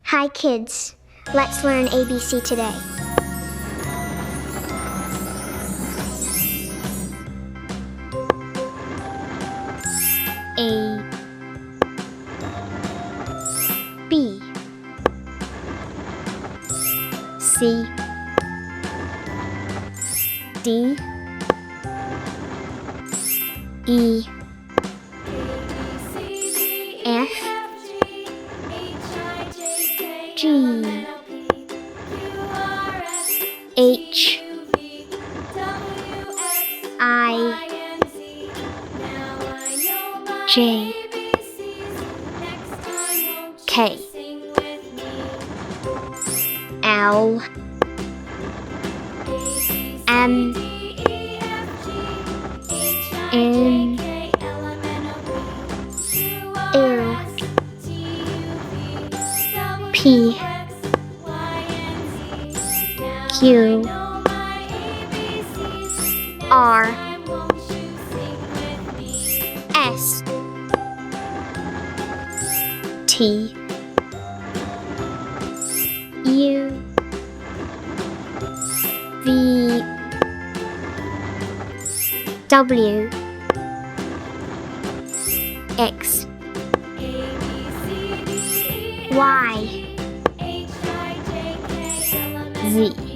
Hi kids, let's learn ABC today. A B C D E F G H I J K L M N O P Q R S T U V W X Y Z